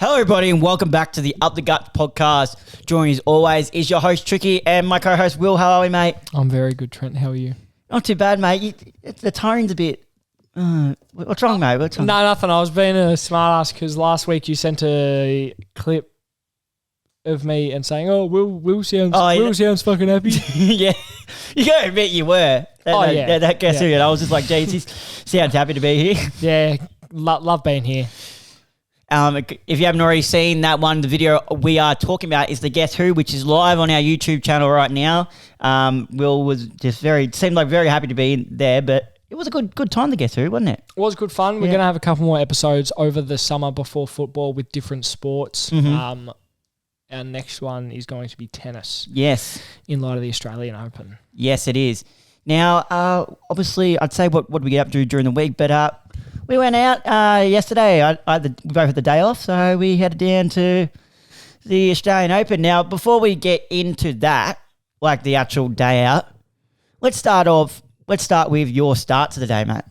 Hello, everybody, and welcome back to the Up the Guts podcast. Joining as always is your host, Tricky, and my co-host, Will. How are we, mate? I'm very good, Trent. How are you? Not too bad, mate. The tone's a bit... what's wrong, mate? What's wrong? No, nothing. I was being a smart ass because last week you sent a clip of me and saying, Will sounds fucking happy. Yeah. You gotta admit you were. That gets it. I was just like, geez, he sounds happy to be here. Yeah, love being here. If you haven't already seen that one, the video we are talking about is the Guess Who, which is live on our YouTube channel right now. Will was just seemed like very happy to be there, but it was a good time to Guess Who, wasn't it? It was good fun. We're going to have a couple more episodes over the summer before football with different sports. Mm-hmm. Our next one is going to be tennis. Yes. In light of the Australian Open. Yes, it is. Now, obviously, I'd say what we get up to during the week, but we went out yesterday. We both had the day off, so we headed down to the Australian Open. Now, before we get into that, like the actual day out, let's start with your start to the day, mate.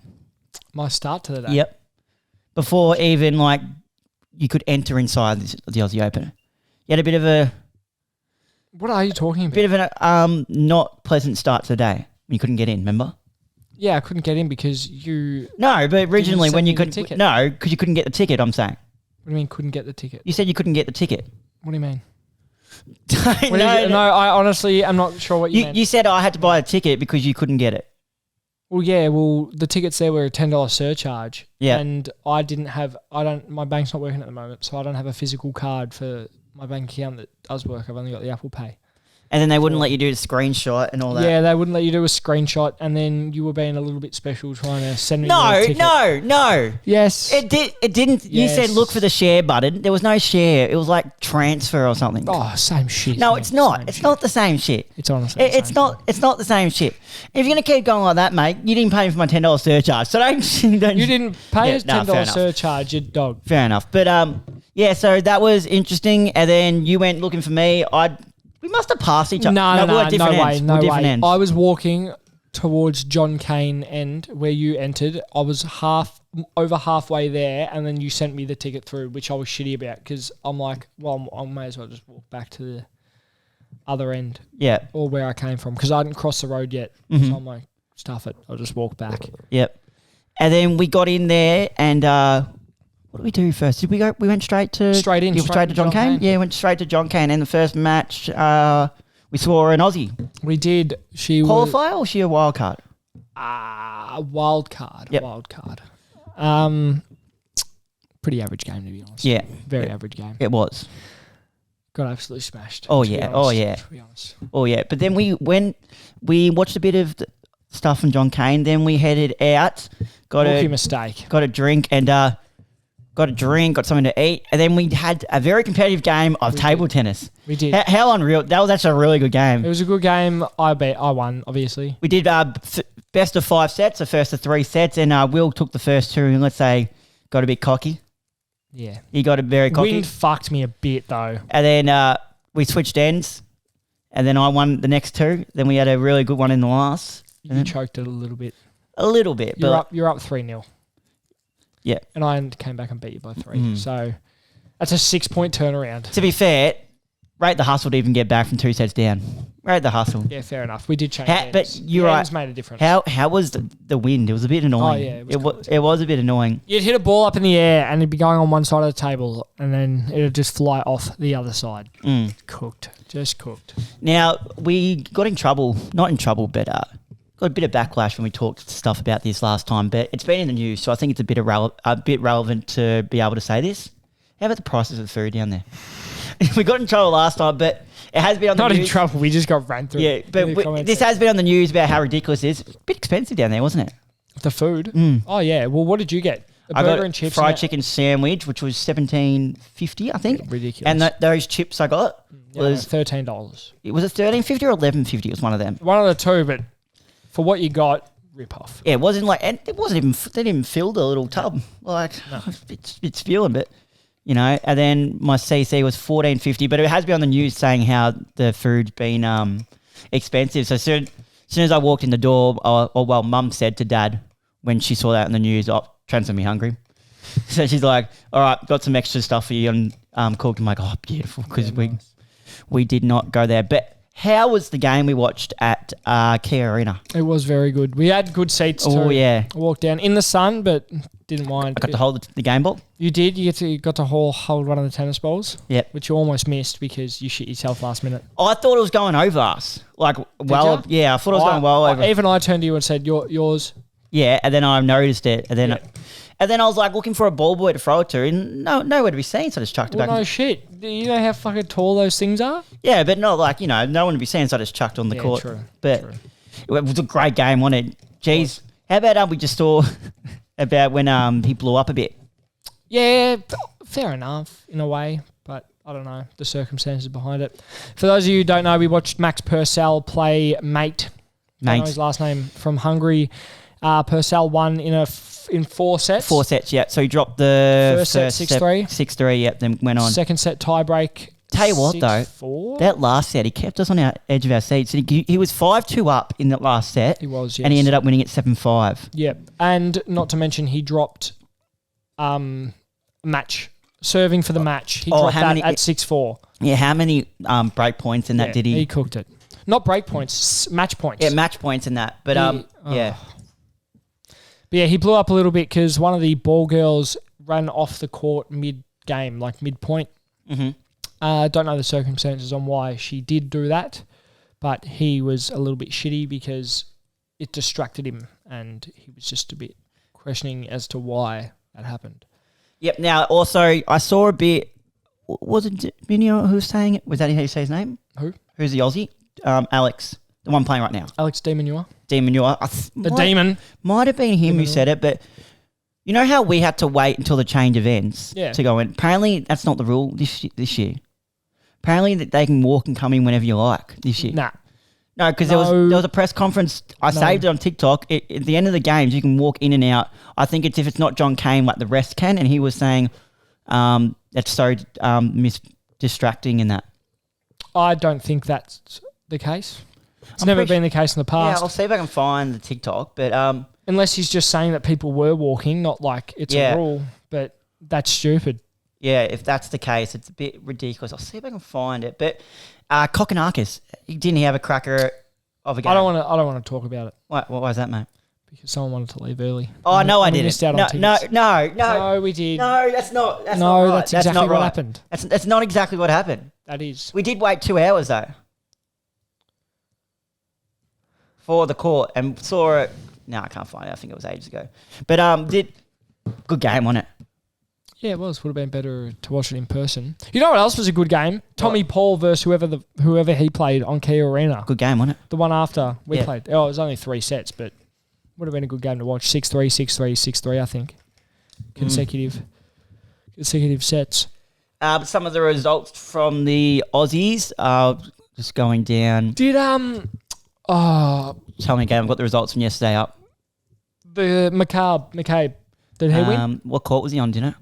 My start to the day? Yep. Before even, you could enter inside the Aussie Open. You had a bit of a... What are you talking about? Bit of an not pleasant start to the day. You couldn't get in, remember? Yeah, I couldn't get in because you... No, but originally when you couldn't... ticket. No, because you couldn't get the ticket, I'm saying. What do you mean couldn't get the ticket? You said you couldn't get the ticket. What do you mean? No, I honestly am not sure what you meant. You said I had to buy a ticket because you couldn't get it. Well, yeah, the tickets there were a $10 surcharge. Yeah. And my bank's not working at the moment, so I don't have a physical card for my bank account that does work. I've only got the Apple Pay. And then they wouldn't let you do the screenshot and all that. Yeah, they wouldn't let you do a screenshot, and then you were being a little bit special trying to send me the ticket. No. Yes. It didn't. Yes. You said look for the share button. There was no share. It was like transfer or something. Oh, same shit. No, it's not. It's not the same shit. It's honestly It's not the same shit. If you're going to keep going like that, mate, you didn't pay me for my $10 surcharge. So don't You didn't pay us $10 surcharge, you dog. Fair enough. But, yeah, so that was interesting. And then you went looking for me. We must have passed each other. No way. Ends. I was walking towards John Cain end where you entered. I was over halfway there, and then you sent me the ticket through, which I was shitty about because I'm like, well, I may as well just walk back to the other end. Yeah. Or where I came from because I hadn't crossed the road yet. Mm-hmm. So I'm like, stuff it. I'll just walk back. Yep. And then we got in there and... what did we do first? Did we go? We went straight to John Cain. Yeah, went straight to John Cain. And the first match, we saw an Aussie. We did. She qualify or was she a wild card? Wild card. Yep. Wild card. Pretty average game to be honest. Yeah, very average game. It was. Got absolutely smashed. Oh yeah. To be honest. Oh yeah. But then we watched a bit of stuff from John Cain. Then we headed out. Got a drink and. Got a drink, got something to eat, and then we had a very competitive game of table tennis. We did. How unreal. That was actually a really good game. It was a good game. I won, obviously. We did best of 5 sets, the first of 3 sets, and Will took the first 2 and, let's say, got a bit cocky. Yeah. He got a very cocky. Wind fucked me a bit, though. And then we switched ends, and then I won the next 2. Then we had a really good one in the last. You choked it a little bit. A little bit. You're up 3-0. Yeah. And I came back and beat you by 3. So that's a 6-point turnaround. To be fair, rate the hustle to even get back from 2 sets down. Rate the hustle. Yeah, fair enough. We did change but you're right. made a difference. How was the wind? It was a bit annoying. Oh, yeah. It was a bit annoying. You'd hit a ball up in the air and it'd be going on one side of the table and then it'd just fly off the other side. Cooked. Just cooked. Now, we got in trouble. Not in trouble, but... got a bit of backlash when we talked stuff about this last time, but it's been in the news, so I think it's a bit relevant to be able to say this. How about the prices of food down there? We got in trouble last time, but it has been on the news. Not in trouble, we just got ran through. Yeah, but this has been on the news about how ridiculous it is. It's a bit expensive down there, wasn't it? The food? Oh, yeah. Well, what did you get? I got a fried chicken sandwich, which was $17.50, I think. Yeah, ridiculous. And those chips I got was $13. Was it $13.50 or $11.50? It was one of them. One of the two, but for what you got, rip off. Yeah, it wasn't even. They didn't even fill the little tub. It's spewing, but you know. And then my CC was $14.50, but it has been on the news saying how the food's been expensive. So soon as I walked in the door, Mum said to Dad when she saw that in the news, "Oh, Trent's gonna be hungry." So she's like, "All right, got some extra stuff for you," and cooked. I'm like, oh, beautiful, because we did not go there. But how was the game we watched at Kia Arena? It was very good. We had good seats too. Oh, yeah. I walked down in the sun, but didn't mind. I got to hold the game ball. You did? You got to hold one of the tennis balls? Yep. Which you almost missed because you shit yourself last minute. I thought it was going over us. Like, well, yeah, I thought it was going well over. Even I turned to you and said, yours. Yeah, and then I noticed it, and then I was like looking for a ball boy to throw it to, and nowhere to be seen, so I just chucked it back. No shit. You know how fucking tall those things are? Yeah, but not like, no one to be seen, so I just chucked on the court. True. But it was a great game, wasn't it? Jeez, how about we just saw about when he blew up a bit? Yeah, fair enough in a way, but I don't know the circumstances behind it. For those of you who don't know, we watched Max Purcell play Mate. Don't know his last name, from Hungary. Purcell won in 4 sets. 4 sets, yeah. So he dropped the first set 6-3. 6-3, yeah. Then went on. Second set tiebreak. Tell you what, 6-4. that last set, he kept us on our edge of our seats. He was 5-2 up in that last set. He was, yes. And he ended up winning it 7-5. Yep. And not to mention, he dropped match. Serving for the match. He dropped that at 6-4. Yeah, how many break points in that did he? He cooked it. Not break points, match points. Yeah, match points in that. But, yeah. But yeah, he blew up a little bit because one of the ball girls ran off the court mid-game, like mid-point. Mm-hmm. Don't know the circumstances on why she did do that, but he was a little bit shitty because it distracted him and he was just a bit questioning as to why that happened. Yep. Now, also, I saw a bit... Was it Minio who was saying it? Was that how you say his name? Who? Who's the Aussie? Alex, the one playing right now. Alex De Minaur. The demon. Might have been him who said it, but you know how we had to wait until the change of ends to go in? Apparently, that's not the rule this year. Apparently, that they can walk and come in whenever you like this year. Nah. No, because there was a press conference. I saved it on TikTok. At the end of the games, you can walk in and out. I think if it's not John Cain, like the rest can, and he was saying that's so distracting in that. I don't think that's the case. It's never been the case in the past. Yeah, I'll see if I can find the TikTok, but unless he's just saying that people were walking, not like it's a rule, but that's stupid. Yeah, if that's the case, it's a bit ridiculous. I'll see if I can find it. But Kokonakis, didn't he have a cracker of a game? I don't want to talk about it. What was that, mate? Because someone wanted to leave early. Oh, no, I didn't. Missed out on tickets. No, No, we did. No, that's not right. That's exactly not what right. happened. That's not exactly what happened. That is. We did wait 2 hours, though, for the court and saw it. No, I can't find it. I think it was ages ago. But good game on it. Yeah, it was. Would have been better to watch it in person. You know what else was a good game? Tommy Paul versus whoever he played on Kia Arena. Good game, wasn't it? The one after we played. Oh, it was only 3 sets, but would have been a good game to watch. 6-3, 6-3, 6-3, I think. Consecutive sets. Some of the results from the Aussies just going down. Did Tell me again. I've got the results from yesterday up. The McCabe, did he win? What court was he on, do you know?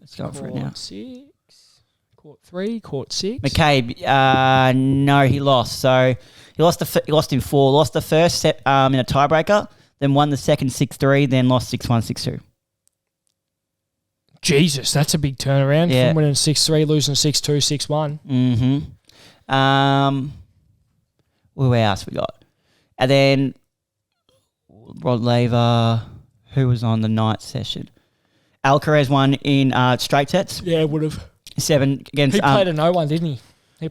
Let's go for it now. Court 6, Court 3, Court 6. McCabe, no, he lost. So he lost in 4. Lost the first set in a tiebreaker, then won the second 6-3, then lost 6-1, 6-2. Jesus, that's a big turnaround from winning 6-3, losing 6-2, 6-1. Mm-hmm. Who else we got? And then Rod Laver, who was on the night session. Alcaraz won in straight sets. Yeah, would have. 7 against... He played a no one, didn't he?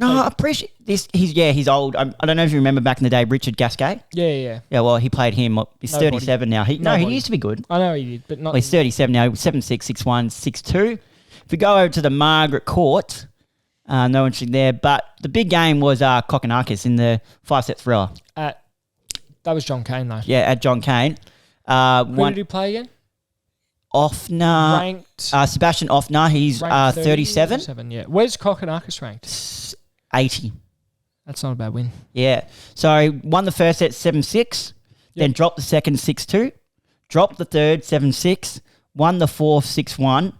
I appreciate this. He's old. I don't know if you remember back in the day, Richard Gasquet. Yeah. Yeah, well, he played him. He's 37 now. He used to be good. I know he did, but not... Well, he's 37 now. 7-6, 6-1, 6-2. If we go over to the Margaret Court, no entry there. But the big game was Kokonakis in the 5-set thriller. That was John Cain, though. Yeah, at John Cain. Who did he play again? Offner. Ranked. Sebastian Offner. He's 37. 37, yeah. Where's Kokonakis ranked? 80. That's not a bad win. Yeah. So he won the first set 7-6, then dropped the second 6-2, dropped the third 7-6, won the fourth 6-1,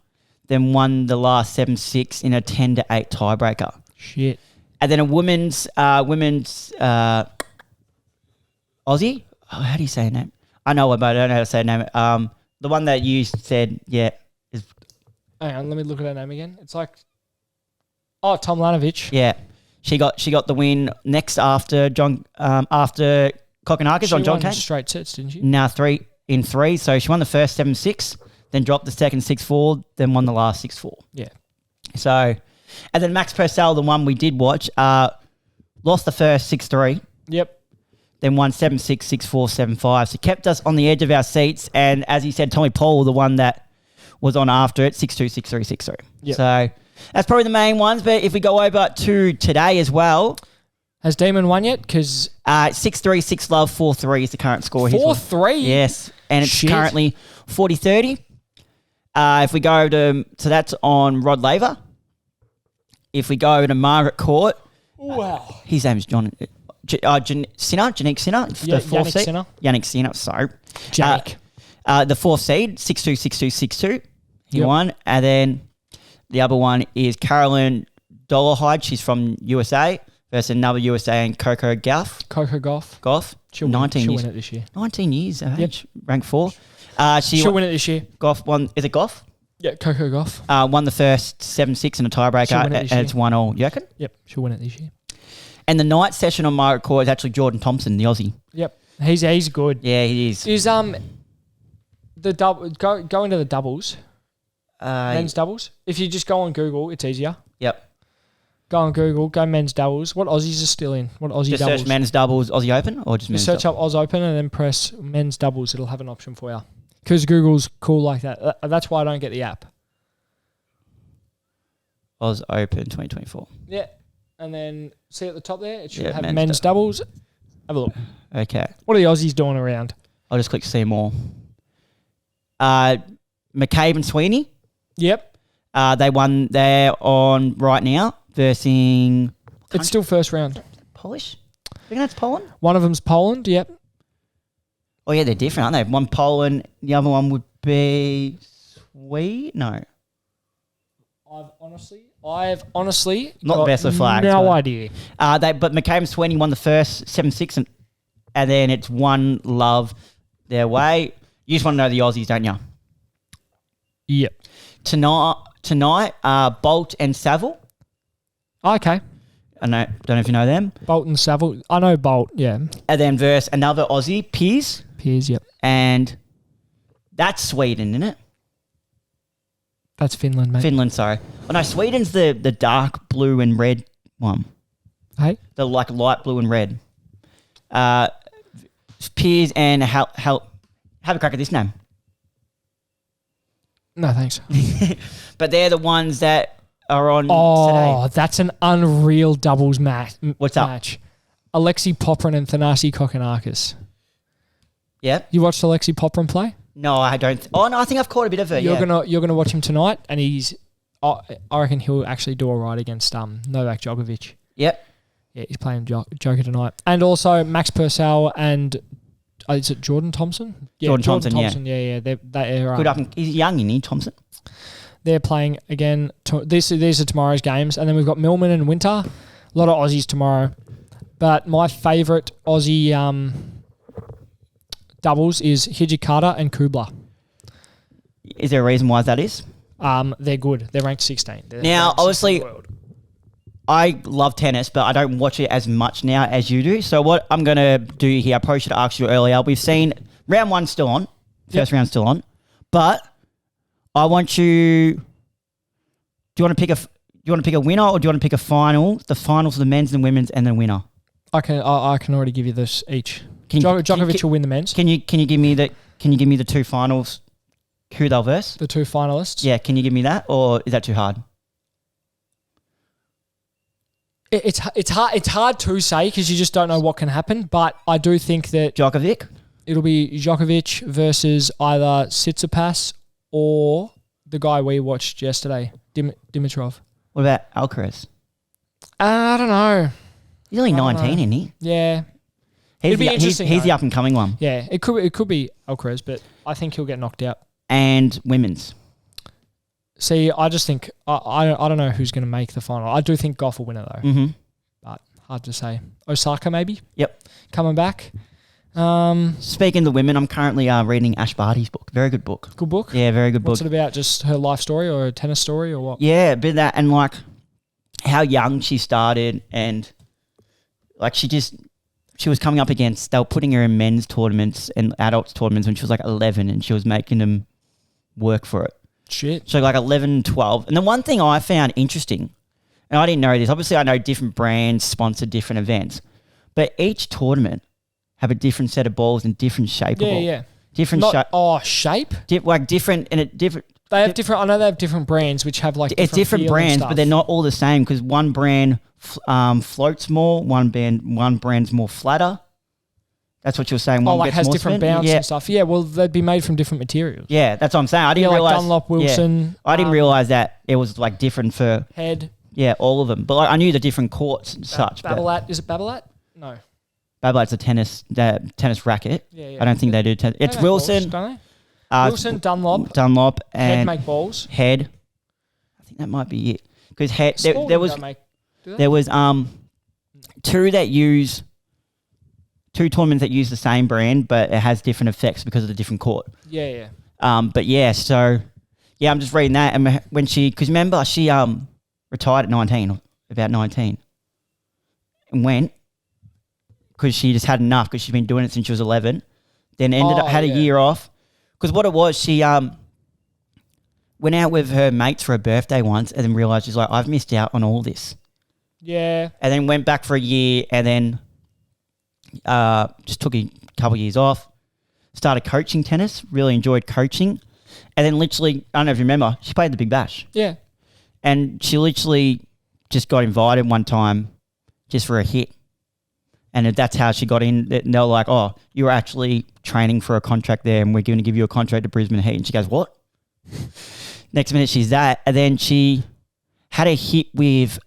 then won the last 7-6 in a 10-8 tiebreaker. Shit. And then a women's Aussie. Oh, how do you say her name? I know it, but I don't know how to say her name. The one that you said, is... Hang on, let me look at her name again. It's like Oh, Tom Lanovich. Yeah. She got the win next after after Kokonakis on John She won Kane. straight sets, didn't she? Now 3 in 3. So she won the first 7-6, then dropped the second 6-4, then won the last 6-4. Yeah. So, and then Max Purcell, the one we did watch, lost the first 6-3. Yep. Then won 7-6, 6-4, 7-5. So kept us on the edge of our seats. And as he said, Tommy Paul, the one that was on after it, 6-2, 6-3, 6-3. Yep. So that's probably the main ones. But if we go over to today as well. Has Demon won yet? Because 6-3, 6-love, 4-3 is the current score. 4-3? Yes. And it's Shit. currently 40-30. If we go to, so that's on Rod Laver. If we go to Margaret Court. Wow. His name's John. Janique Sinner, Yeah, the fourth Yannick seed. Sinner. Yannick Sinner, sorry. Jack. The fourth seed, 6-2, 6-2, 6-2. He Yep. won. And then the other one is Carolyn Dollarhide. She's from USA versus another USA and Coco Coco Goff. Goff. She'll 19 win, years. she'll win it this year. 19 years of Yep. age, rank 4. She'll win it this year. Goff won. Is it Goff? Yeah, Coco Goff. Won the first 7-6 in a She'll tiebreaker, win it this and it's 1-all. You reckon? Yep, she'll win it this year. And the night session on Margaret Court is actually Jordan Thompson, the Aussie. Yep, he's good. Yeah, he is. Is the double go into the doubles, men's doubles? If you just go on Google, it's easier. Yep. Go on Google, go men's doubles. What Aussies are still in? What Aussie Just doubles? search men's doubles Aussie Open or just men's Just search doubles? up Oz Open and then press men's doubles. It'll have an option for you. Because Google's cool like that. That's why I don't get the app. Oz Open 2024. Yeah. And then see at the top there, it should Yeah, have men's men's doubles. Have a look. Okay. What are the Aussies doing around? I'll just click see more. McCabe and Sweeney. Yep. They won. They're on right now versus It's still first round. Polish. You think that's Poland? One of them's Poland. Yep. Oh yeah, they're different, aren't they? One Poland. The other one would be Sweden. No, I've honestly Not got best of flags, no but- idea. but McCabe and Sweeney won the first 7-6, and then it's 1-love their way. You just want to know the Aussies, don't you? Yep. Tonight, Bolt and Saville. Okay. I don't know if you know them. Bolt and Saville. I know Bolt. Yeah. And then versus another Aussie, Piers, Piers. Yep. and that's Sweden, isn't it? That's Finland, mate. Finland, sorry. Oh no, Sweden's the dark blue and red one. Hey. The like light blue and red. Piers and have a crack at this name. No, thanks. But they're the ones that are on Oh, today. that's an unreal doubles match. What's up? Match. Alexi Poprin and Thanasi Kokonakis. Yeah. You watched Alexi Poprin play? No, I don't. Oh no, I think I've caught a bit of it. You're gonna watch him tonight, and I reckon he'll actually do all right against Novak Djokovic. Yep. Yeah, he's playing Joker tonight, and also Max Purcell and is it Jordan Thompson? Yeah, Jordan Thompson, yeah. They're Good up. He's young, isn't he, Thompson? They're playing again. These are tomorrow's games, and then we've got Millman and Winter. A lot of Aussies tomorrow, but my favourite Aussie doubles is Hijikata and Kubler. Is there a reason why that is? They're good. They're ranked 16. They're Now, ranked 16 obviously, in the world. I love tennis, but I don't watch it as much now as you do. So what I'm going to do here, I probably should have asked you earlier. We've seen round one still on. First round still on. But I want you... Do you want to pick a winner or do you want to pick a final? The finals, the men's and women's, and the winner. I can already give you this each. Can you- Djokovic will win the men's. Can you give me the two finals? Who they'll verse? The two finalists. Yeah, can you give me that, or is that too hard? It's hard to say because you just don't know what can happen. But I do think that Djokovic. it'll be Djokovic versus either Tsitsipas or the guy we watched yesterday, Dimitrov. What about Alcaraz? I don't know. He's only I don't 19, know. isn't he? Yeah, He's It'd be interesting, He's the though. up and coming one. yeah. It could be Alcaraz, but I think he'll get knocked out. And women's. See, I just think I don't know who's going to make the final. I do think Goff will win it though, Mm-hmm. but hard to say. Osaka maybe. Yep. Coming back. Speaking of the women, I'm currently reading Ash Barty's book. Very good book. Good book. Yeah, very good book. What's it about? Just her life story or a tennis story or what? Yeah, a bit of that. And like, how young she started, and like she was coming up against, they were putting her in men's tournaments and adults tournaments when she was like 11, and she was making them work for it. Shit. So like 11, 12. And the one thing I found interesting, and I didn't know this, obviously I know different brands sponsor different events, but each tournament have a different set of balls and different shape of ball. Yeah. Different shape. Oh, shape? Like different, and it different. They have different. I know they have different brands which have like It's different brands, stuff. but they're not all the same because one brand floats more, one brand's more flatter. That's what you're saying. One like has different bounce yeah. and stuff. Yeah, well, they'd be made from different materials. Yeah, that's what I'm saying. I didn't realize. Like Dunlop, Wilson. Yeah. I didn't realize that it was like different for head. Yeah, all of them. But like, I knew the different courts and such. Babolat, is it Babolat? No. Babolat's a tennis racket. Yeah. I don't think they do tennis. It's Wilson. Balls, don't they? Wilson, Dunlop, and Head make balls. Head. I think that might be it. Because Head, there was two tournaments that use the same brand, but it has different effects because of the different court. Yeah. But yeah, so yeah, I'm just reading that, and when because remember she retired at 19, about 19, and went because she just had enough because she's been doing it since she was 11. Then had a year off because what it was, she went out with her mates for her birthday once, and then realized she's like, I've missed out on all this. Yeah, and then went back for a year, and then just took a couple of years off. Started coaching tennis. Really enjoyed coaching, and then literally, I don't know if you remember, she played the Big Bash. Yeah. And she literally just got invited one time just for a hit. And that's how she got in. And they were like, oh, you're actually training for a contract there and we're going to give you a contract to Brisbane Heat. And she goes, what? Next minute she's that. And then she had a hit with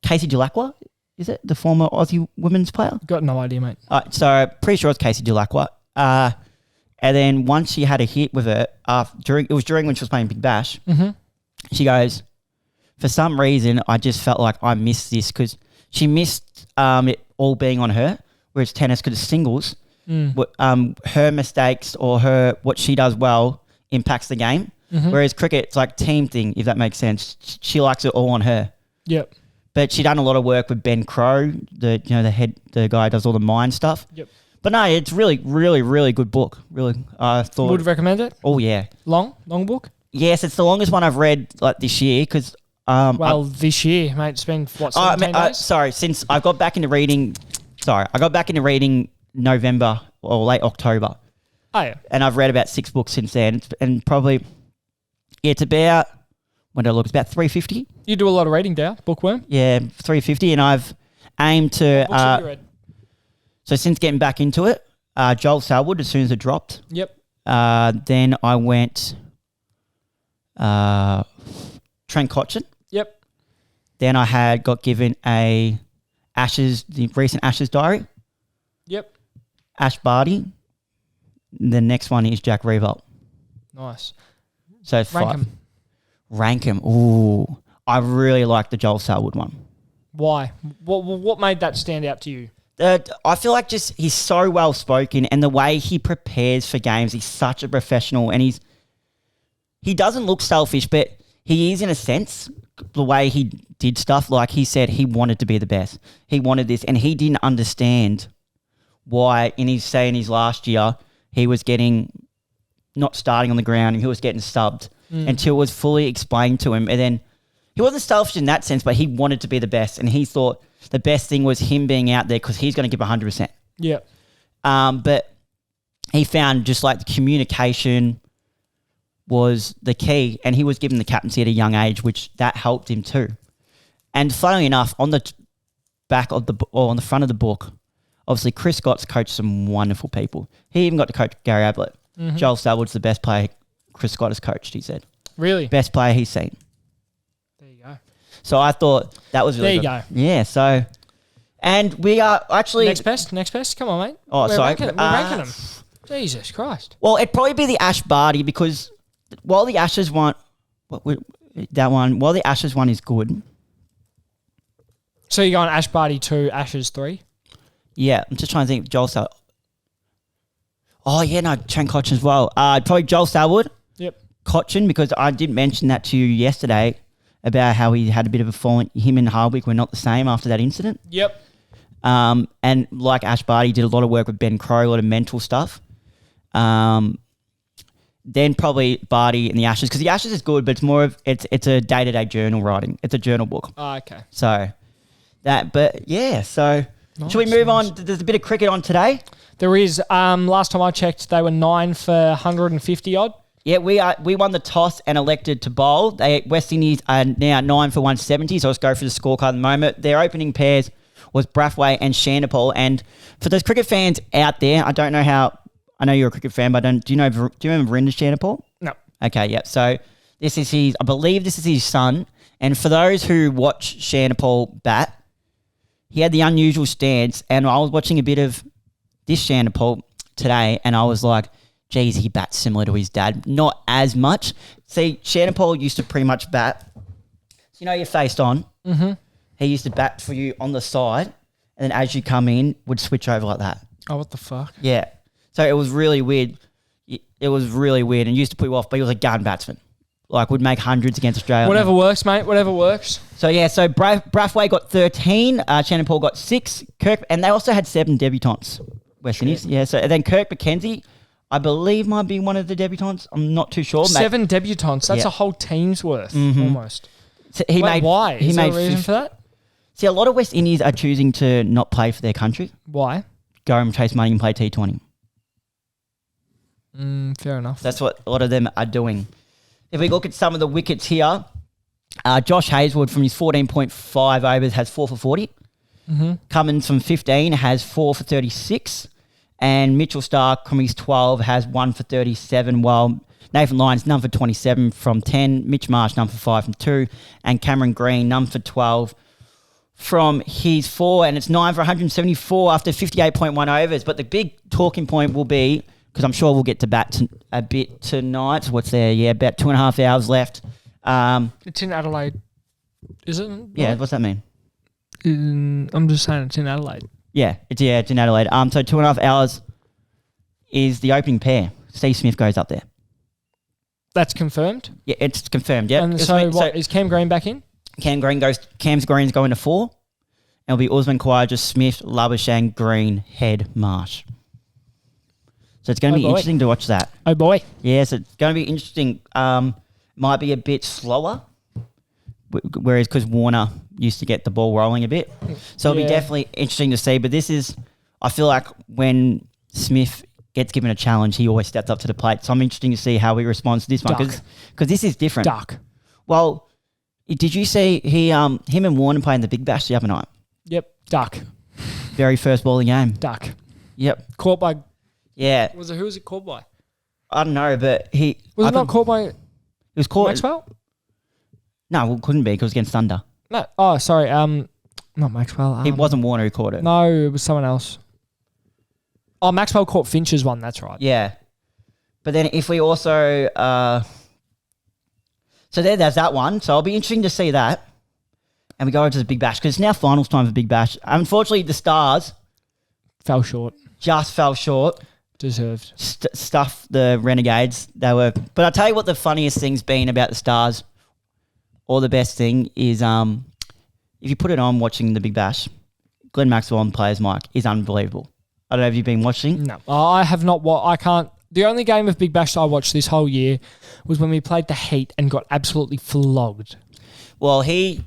Casey Dulacqua. Is it? The former Aussie women's player? Got no idea, mate. So pretty sure it's Casey Dulacqua. And then once she had a hit with her, during when she was playing Big Bash, she goes, for some reason, I just felt like I missed this because she missed it all being on her, whereas tennis, because it's singles, her mistakes or what she does well impacts the game. Whereas cricket, it's like team thing, if that makes sense. She likes it all on her. Yep. But she done a lot of work with Ben Crow, the guy who does all the mind stuff. Yep. But no, it's really, really, really good book. Really, I thought. Would recommend it? Oh yeah. Long book? Yes, it's the longest one I've read like this year because. This year, mate, it's been what, 17 days? Sorry, since I got back into reading. November or late October. Oh yeah. And I've read about 6 books since then, and probably it's about when I look, it's about 350. You do a lot of reading, Dow, bookworm. Yeah, 350, and I've aimed to. What books have you read? So since getting back into it, Joel Selwood as soon as it dropped. Yep. Then I went Trent Cotchin. Yep. Then I got given the recent Ashes diary. Yep. Ash Barty. The next one is Jack Revolt. Nice. So Rank 'em. Ooh. I really like the Joel Selwood one. Why? What made that stand out to you? I feel like just he's so well spoken, and the way he prepares for games, he's such a professional, and he doesn't look selfish, but he is in a sense. The way he did stuff, like he said, he wanted to be the best. He wanted this, and he didn't understand why. In his last year, he was not starting on the ground, and he was getting subbed until it was fully explained to him, and then he wasn't selfish in that sense, but he wanted to be the best, and he thought the best thing was him being out there because he's going to give 100%. Yeah. But he found just like the communication was the key, and he was given the captaincy at a young age, which that helped him too. And funnily enough, on the back of on the front of the book, obviously Chris Scott's coached some wonderful people. He even got to coach Gary Ablett. Joel Selwood's the best player Chris Scott has coached, he said. Really? Best player he's seen. There you go. So I thought that was really good. There you go. Yeah, so... And we are actually... Next best. Come on, mate. Oh, we're sorry. We're ranking them. Jesus Christ. Well, it'd probably be the Ash Barty because while the Ashes one... While the Ashes one is good... So you're going Ash Barty 2, Ashes 3? Yeah, I'm just trying to think. Joel Selwood. Oh, yeah, no, Trent Cotchin as well. Probably Joel Selwood. Yep. Cotchin, because I did mention that to you yesterday about how he had a bit of a fall. Him and Hardwick were not the same after that incident. Yep. And like Ash Barty did a lot of work with Ben Crowe, a lot of mental stuff. Then probably Barty and the Ashes, because the Ashes is good, but it's more of it's a day-to-day journal writing. It's a journal book. Oh, okay. So should we move on? There's a bit of cricket on today. There is. Last time I checked, they were 9 for 150 odd. Yeah, we won the toss and elected to bowl. West Indies are now 9 for 170, so let's go for the scorecard at the moment. Their opening pairs was Brathwaite and Shandapol, and for those cricket fans out there, I don't know how. I know you're a cricket fan, but do you remember Verinder Shandapol? No. Okay, yeah. So I believe this is his son, and for those who watch Shandapol bat, he had the unusual stance, and I was watching a bit of this Shandapol today, and I was like, geez, he bats similar to his dad. Not as much. See, Shandapol used to pretty much bat. So you're faced on. Mm-hmm. He used to bat for you on the side, and then as you come in, would switch over like that. Oh, what the fuck? Yeah. So it was really weird. It was really weird and used to put you off, but he was a gun batsman. Like, would make hundreds against Australia. Whatever works, mate. Whatever works. So, Brathwaite got 13. Shandapol got 6. And they also had 7 debutants, West Indies. Yeah, so then Kirk McKenzie, I believe, might be one of the debutants. I'm not too sure. 7 debutants. That's a whole team's worth, almost. So why? Is there a reason for that? See, a lot of West Indies are choosing to not play for their country. Why? Go and chase money and play T20. Fair enough. That's what a lot of them are doing. If we look at some of the wickets here, Josh Hazlewood from his 14.5 overs has 4 for 40. Mm-hmm. Cummins from 15 has 4 for 36. And Mitchell Starc from his 12 has 1 for 37, while Nathan Lyons none for 27 from 10. Mitch Marsh none for 5 from 2. And Cameron Green none for 12 from his 4. And it's 9 for 174 after 58.1 overs. But the big talking point will be, because I'm sure we'll get to bat a bit tonight. What's there? Yeah, about 2.5 hours left. It's in Adelaide, is it? Yeah, what's that mean? I'm just saying it's in Adelaide. Yeah, it's in Adelaide. So 2.5 hours is the opening pair. Steve Smith goes up there. That's confirmed? Yeah, it's confirmed, yeah. And is Cam Green back in? Cam Green's going to 4. It'll be Usman Khawaja, Smith, Labuschagne, Green, Head, Marsh. So it's going to be interesting to watch that. Oh, boy. Yeah, so it's going to be interesting. Might be a bit slower, whereas because Warner used to get the ball rolling a bit. So it'll be definitely interesting to see. But I feel like when Smith gets given a challenge, he always steps up to the plate. So I'm interested to see how he responds to this one. Because this is different. Duck. Well, did you see him and Warner playing the Big Bash the other night? Yep. Duck. Very first ball of the game. Duck. Yep. Caught by... Yeah. Who was it caught by? I don't know, but he... Was it not caught by... It was caught... Maxwell? No, it couldn't be because it was against Thunder. No. Oh, sorry. Not Maxwell. It wasn't Warner who caught it. No, it was someone else. Oh, Maxwell caught Finch's one. That's right. Yeah. But then if we also... So there's that one. So it'll be interesting to see that. And we go over to the Big Bash because it's now finals time for Big Bash. Unfortunately, the Stars... Fell short. Just fell short. Deserved. Stuff the Renegades. They were... But I'll tell you what the funniest thing's been about the Stars, or the best thing, is if you put it on watching the Big Bash, Glenn Maxwell on Players Mic is unbelievable. I don't know if you've been watching. No. I have not. I can't... The only game of Big Bash I watched this whole year was when we played the Heat and got absolutely flogged. Well, he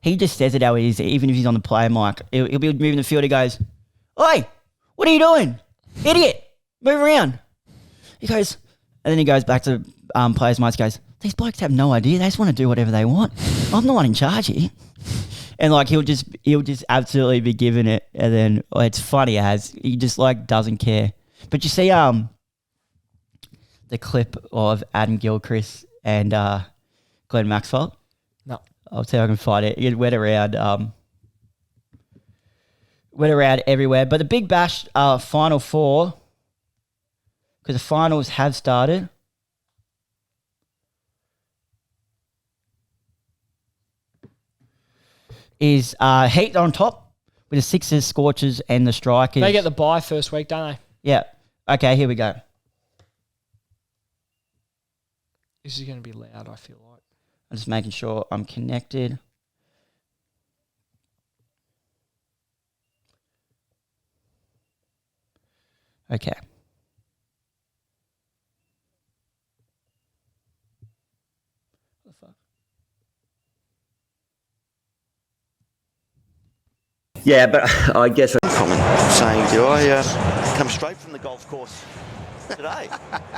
just says it how it is, even if he's on the player mic. He'll be moving the field. He goes, "Oi, what are you doing? Idiot, move around." He goes, and then he goes back to players' mics. Goes, "These blokes have no idea. They just want to do whatever they want. I'm the one in charge here." And like he'll just absolutely be giving it, and then it's funny as he just like doesn't care. But you see the clip of Adam Gilchrist and Glenn Maxwell? No. I'll see if I can find it. It went around everywhere. But the Big Bash Final Four, because the finals have started. Is Heat on top with the Sixers, Scorchers, and the Strikers. They get the bye first week, don't they? Yeah. Okay, here we go. This is going to be loud, I feel like. I'm just making sure I'm connected. Okay. What the fuck? Yeah, but I guess a comment saying, do I come straight from the golf course today?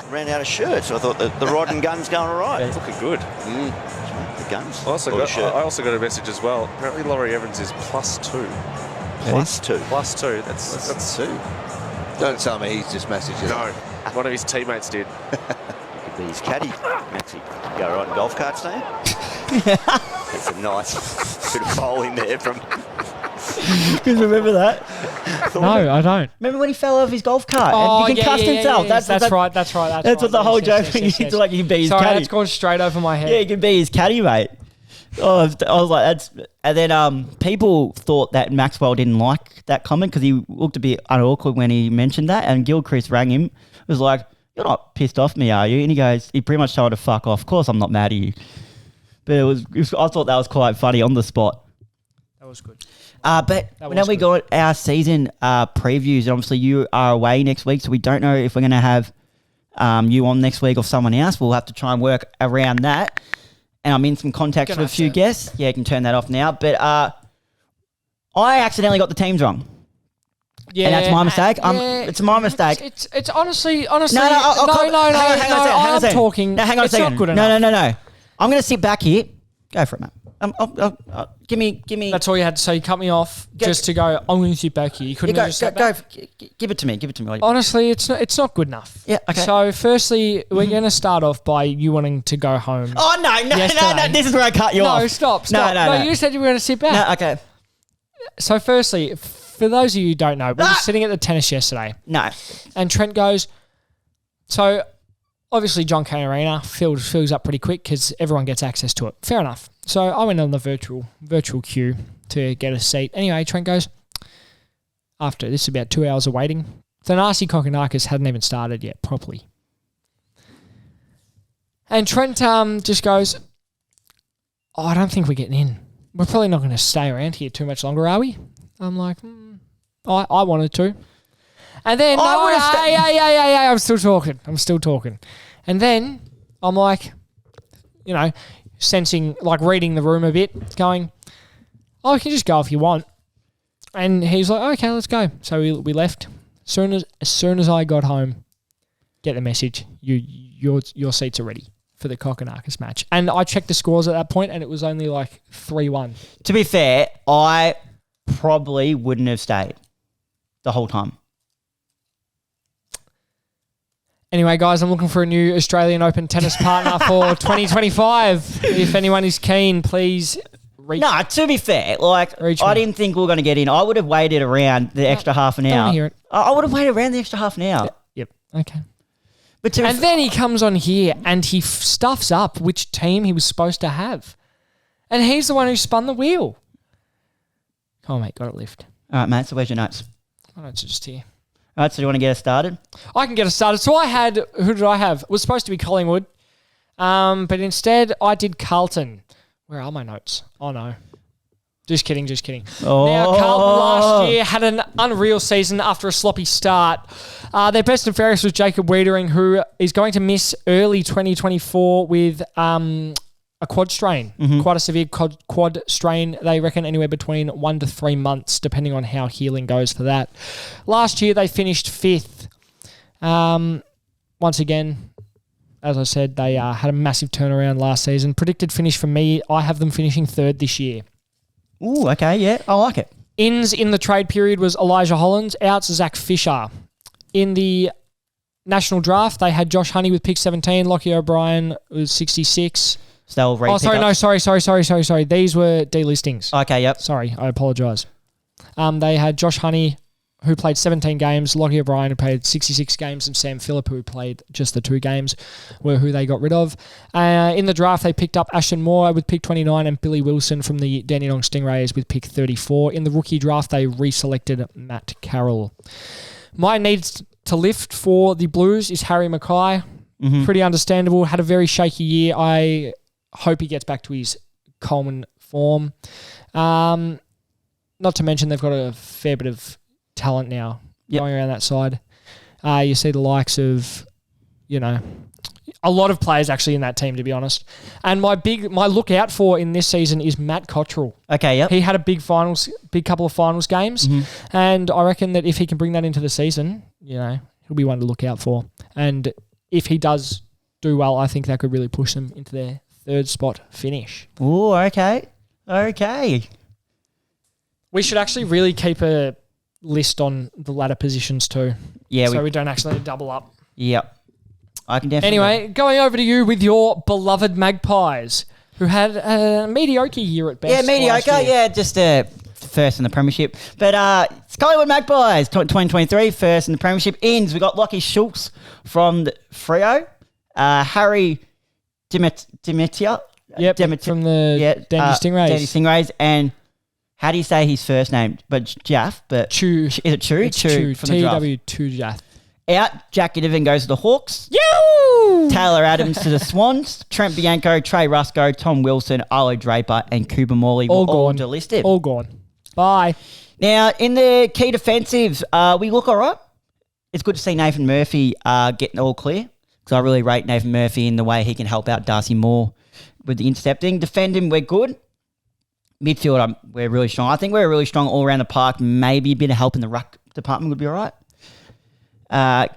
Ran out of shirts. I thought the rod and gun's going all right. It's looking good. The guns. I also got a message as well. Apparently Laurie Evans is +2. +2. +2. That's two. Don't tell me he's just messaging. No. One of his teammates did. You could be his caddy, Maxie. You go right in golf carts, don't you? That's a nice bit of bowling there from... You remember that? No, I don't. Remember when he fell off his golf cart Oh, and he concussed himself? That's right. That's what the whole joke is. You like you can be his Sorry, caddy. that's gone straight over my head. Yeah, you can be his caddy, mate. Oh, I was like, that's... And then people thought that Maxwell didn't like that comment because he looked a bit awkward when he mentioned that. And Gilchrist rang him, was like, "You're not pissed off me, are you?" And he goes, he pretty much told her to fuck off. Of course I'm not mad at you. But I thought that was quite funny on the spot. That was good. But now we got our season previews. And obviously, you are away next week, so we don't know if we're going to have you on next week or someone else. We'll have to try and work around that. And I'm in some contacts with a few guests. Yeah, you can turn that off now. But I accidentally got the teams wrong. Yeah, and that's my mistake. Yeah, it's my mistake. It's honestly. No. Hang on a second. I'm talking. No, hang on a second. It's not good enough. No. I'm going to sit back here. Go for it, mate. Give me. That's all you had to say. You cut me off just to go. I'm going to sit back here. You couldn't just sit back. Give it to me. Honestly, it's not good enough. Yeah. Okay. So, firstly, we're going to start off by you wanting to go home. Oh no! This is where I cut you off. No, stop. No. You said you were going to sit back. No. Okay. So, firstly, for those of you who don't know, we were sitting at the tennis yesterday. No. And Trent goes. So, obviously, John Cain Arena fills up pretty quick because everyone gets access to it. Fair enough. So I went on the virtual queue to get a seat. Anyway, Trent goes, after this is about 2 hours of waiting, Thanasi Kokonakis hadn't even started yet properly. And Trent just goes, I don't think we're getting in. We're probably not going to stay around here too much longer, are we? I'm like, I wanted to. And then, I'm still talking. And then I'm like, sensing, like reading the room a bit, going, you can just go if you want. And he's like, okay, let's go. So we left. As soon as I got home, get the message, your seats are ready for the Kokonakis match. And I checked the scores at that point, and it was only like 3-1. To be fair, I probably wouldn't have stayed the whole time. Anyway, guys, I'm looking for a new Australian Open tennis partner for 2025. If anyone is keen, please reach. No, to be fair, I didn't think we were going to get in. I would have waited around the extra half an hour. Don't hear it. I would have waited around the extra half an hour. Yep. Okay. But then he comes on here and he stuffs up which team he was supposed to have. And he's the one who spun the wheel. Oh, mate, got it lift. All right, mate, so where's your notes? My notes are just here. All right, so do you want to get us started? I can get us started. So who did I have? It was supposed to be Collingwood, but instead I did Carlton. Where are my notes? Oh, no. Just kidding. Oh. Now, Carlton last year had an unreal season after a sloppy start. Their best and fairest was Jacob Wiedering, who is going to miss early 2024 with a quad strain, quite a severe quad strain. They reckon anywhere between 1 to 3 months, depending on how healing goes for that. Last year, they finished 5th. Once again, as I said, they had a massive turnaround last season. Predicted finish for me, I have them finishing 3rd this year. Ooh, okay, yeah, I like it. Ins in the trade period was Elijah Hollands, outs Zach Fisher. In the national draft, they had Josh Honey with pick 17, Lockie O'Brien was 66. Still sorry. These were delistings. Okay, yep. Sorry, I apologise. They had Josh Honey, who played 17 games, Lockie O'Brien, who played 66 games, and Sam Phillip, who played just the 2 games, were who they got rid of. In the draft, they picked up Ashton Moore with pick 29 and Billy Wilson from the Dandenong Stingrays with pick 34. In the rookie draft, they reselected Matt Carroll. My needs to lift for the Blues is Harry Mackay. Pretty understandable. Had a very shaky year. Hope he gets back to his Coleman form. Not to mention they've got a fair bit of talent now going around that side. You see the likes of, a lot of players actually in that team, to be honest. And my look out for in this season is Matt Cottrell. Okay, yep. He had a big couple of finals games, and I reckon that if he can bring that into the season, he'll be one to look out for. And if he does do well, I think that could really push them into their third spot finish. Oh, okay. Okay. We should actually really keep a list on the ladder positions too. Yeah. So we don't actually double up. Yep. I can definitely. Anyway, going over to you with your beloved Magpies, who had a mediocre year at best. Yeah, mediocre. Yeah, just first in the premiership. But it's Collingwood Magpies, 2023, first in the premiership. Ins, we got Lockie Schultz from the Freo. Harry Demetia. Yep, from the Dandy Stingrays. Dandy Stingrays. And how do you say his first name? But Jaff. But Chew. Is it Chew? It's Chew. From the draft. TW2 Jaff. Out, Jack Ginnivan goes to the Hawks. You! Taylor Adams to the Swans. Trent Bianco, Trey Rusco, Tom Wilson, Arlo Draper, and Cooper Morley all all gone. delisted. All gone. Bye. Now, in the key defensives, we look all right. It's good to see Nathan Murphy getting all clear, because I really rate Nathan Murphy in the way he can help out Darcy Moore with the intercepting. Defending, we're good. Midfield, we're really strong. I think we're really strong all around the park. Maybe a bit of help in the ruck department would be all right.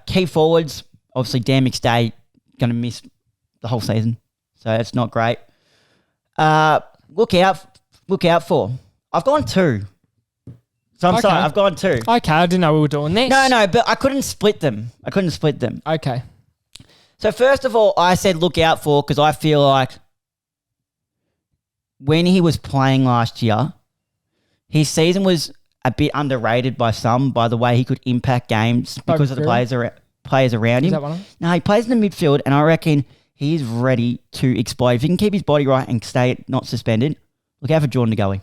Key forwards, obviously Dan McStay going to miss the whole season, so that's not great. Look out for. I've gone 2. So I'm sorry, I've gone 2. Okay, I didn't know we were doing this. No, but I couldn't split them. Okay. So first of all, I said look out for, because I feel like when he was playing last year, his season was a bit underrated by some, by the way he could impact games because of the players around him. Is that one of them? No, he plays in the midfield, and I reckon he's ready to explode. If he can keep his body right and stay not suspended, look out for Jordan DeGoey.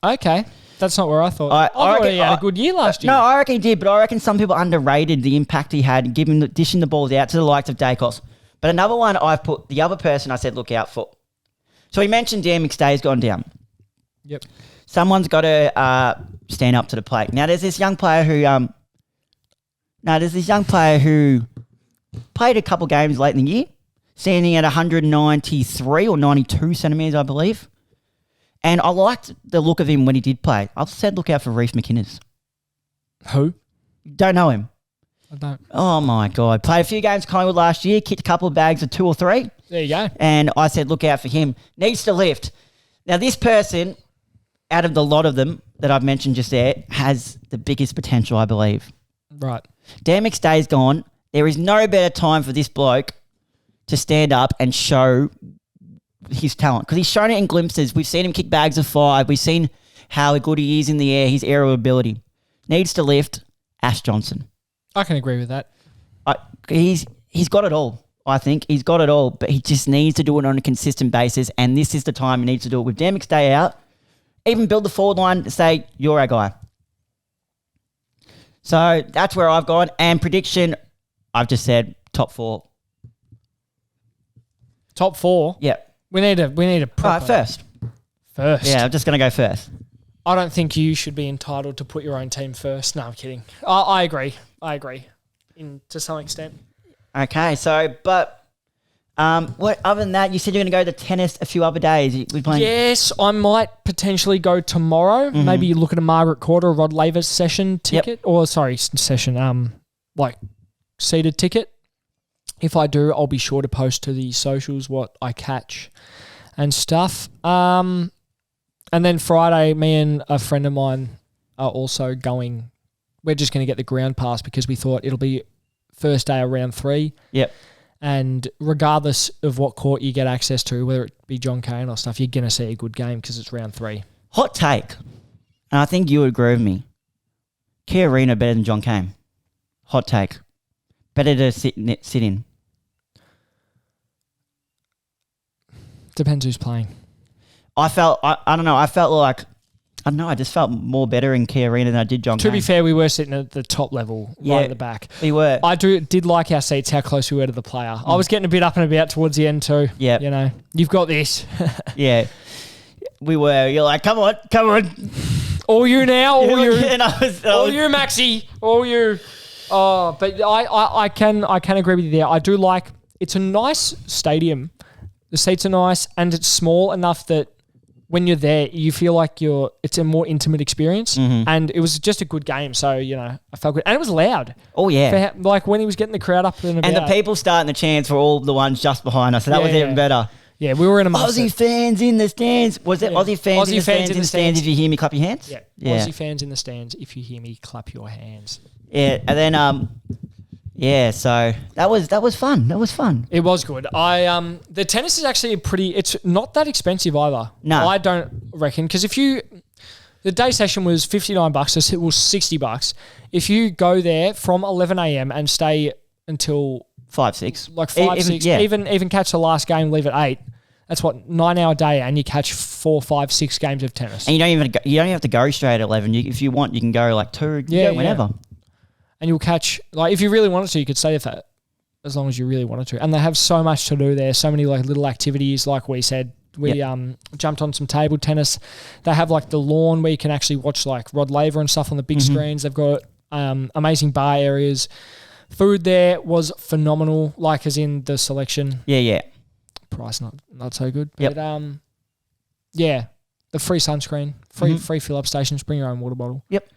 Okay. That's not where I thought. I thought reckon he had a good year last year. No, I reckon he did, but I reckon some people underrated the impact he had, dishing the balls out to the likes of Dacos. But another one I've put, the other person I said look out for. So he mentioned Dan McStay's gone down. Yep. Someone's got to stand up to the plate. Now there's this young player who played a couple games late in the year, standing at 193 or 92 centimetres, I believe. And I liked the look of him when he did play. I've said look out for Reece McInnes. Who? Don't know him. I don't. Oh, my God. Played a few games Collingwood last year, kicked a couple of bags of 2 or 3. There you go. And I said look out for him. Needs to lift. Now, this person, out of the lot of them that I've mentioned just there, has the biggest potential, I believe. Right. Dan McStay's gone. There is no better time for this bloke to stand up and show his talent, because he's shown it in glimpses. We've seen him kick bags of 5. We've seen how good he is in the air, his aerial ability. Needs to lift. Ash Johnson. I can agree with that. He's got it all. I think he's got it all, but he just needs to do it on a consistent basis, and this is the time he needs to do it. With Dan McStay out, even build the forward line to say, you're our guy. So that's where I've gone. And prediction, I've just said top 4. Top 4? Yeah. We need a proper... First. Yeah, I'm just going to go first. I don't think you should be entitled to put your own team first. No, I'm kidding. I agree. To some extent. Okay, so, but what other than that, you said you're going to go to tennis a few other days. We playing? Yes, I might potentially go tomorrow. Mm-hmm. Maybe look at a Margaret Court or Rod Laver session ticket. Yep. Session, like seated ticket. If I do, I'll be sure to post to the socials what I catch and stuff. And then Friday, me and a friend of mine are also going. We're just going to get the ground pass because we thought it'll be first day of round 3. Yep. And regardless of what court you get access to, whether it be John Cain or stuff, you're going to see a good game because it's round 3. Hot take, and I think you would agree with me. Kia Arena better than John Cain. Hot take. Better to sit in. Depends who's playing. I don't know. I felt like don't know. I just felt more better in Key Arena than I did John To be Cain. fair, we were sitting at the top level, right at the back. We were. I did like our seats, how close we were to the player. I was getting a bit up and about towards the end too. Yep. You know, you've got this. Yeah. We were. You're like, come on. All you now, all you. And All you, Maxi. All you. Oh, but I can agree with you there. I do like, it's a nice stadium. The seats are nice and it's small enough that when you're there, you feel like it's a more intimate experience. Mm-hmm. And it was just a good game. So, you know, I felt good. And it was loud. Oh, yeah. Like when he was getting the crowd up and about. And the people starting the chants for all the ones just behind us. So that was even better. Yeah, we were in a Aussie fans in the stands. Was it Aussie fans in the stands? If you hear me, clap your hands. Yeah. Aussie fans in the stands. If you hear me, clap your hands. Yeah, and then so that was fun. That was fun. It was good. The tennis is actually it's not that expensive either. No, I don't reckon, because the day session was $59, so it was $60. If you go there from 11 a.m. and stay until 5, 6, like 5, 6, even catch the last game, leave at 8. That's 9-hour day, and you catch 4, 5, 6 games of tennis. And you don't even have to go straight at 11. If you want, you can go like 2. Go whenever. And you'll catch, like, if you really wanted to, you could stay there for as long as you really wanted to. And they have so much to do there, so many like little activities. Like we said, we jumped on some table tennis. They have like the lawn where you can actually watch like Rod Laver and stuff on the big screens. They've got amazing bar areas. Food there was phenomenal, like as in the selection. Yeah. Price not so good. Yep. But the free sunscreen, free fill up stations, bring your own water bottle. Yep.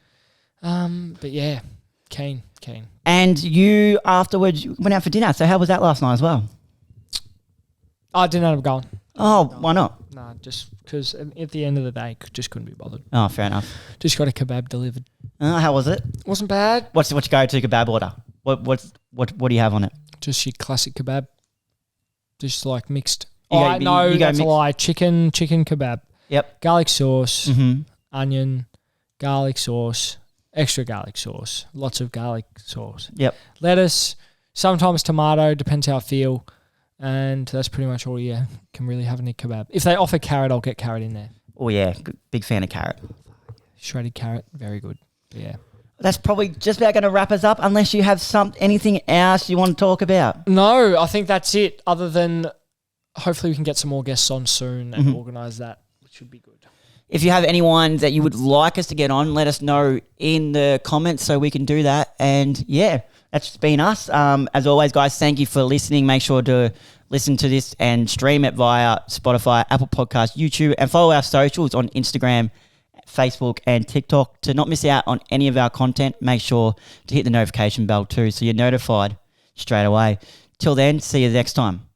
But yeah, keen. And you afterwards went out for dinner. So how was that last night as well? I didn't end up going. Oh, why not? No, just because at the end of the day, just couldn't be bothered. Oh, fair enough. Just got a kebab delivered. How was it? Wasn't bad. What's your go-to kebab order? What do you have on it? Just your classic kebab. Just like mixed. You go That's mixed? a lie. Chicken kebab. Yep. Garlic sauce, Mm-hmm. onion, garlic sauce, extra garlic sauce, lots of garlic sauce. Yep. Lettuce, sometimes tomato, depends how I feel. And that's pretty much all you can really have in a kebab. If they offer carrot, I'll get carrot in there. Oh, yeah. Big fan of carrot. Shredded carrot, very good. Yeah. That's probably just about going to wrap us up unless you have anything else you want to talk about. No, I think that's it. Other than hopefully we can get some more guests on soon and organise that, which should be good. If you have anyone that you would like us to get on, let us know in the comments so we can do that. And yeah, that's been us. As always, guys, thank you for listening. Make sure to listen to this and stream it via Spotify, Apple Podcasts, YouTube, and follow our socials on Instagram, Facebook, and TikTok to not miss out on any of our content. Make sure to hit the notification bell too so you're notified straight away. Till then, see you next time.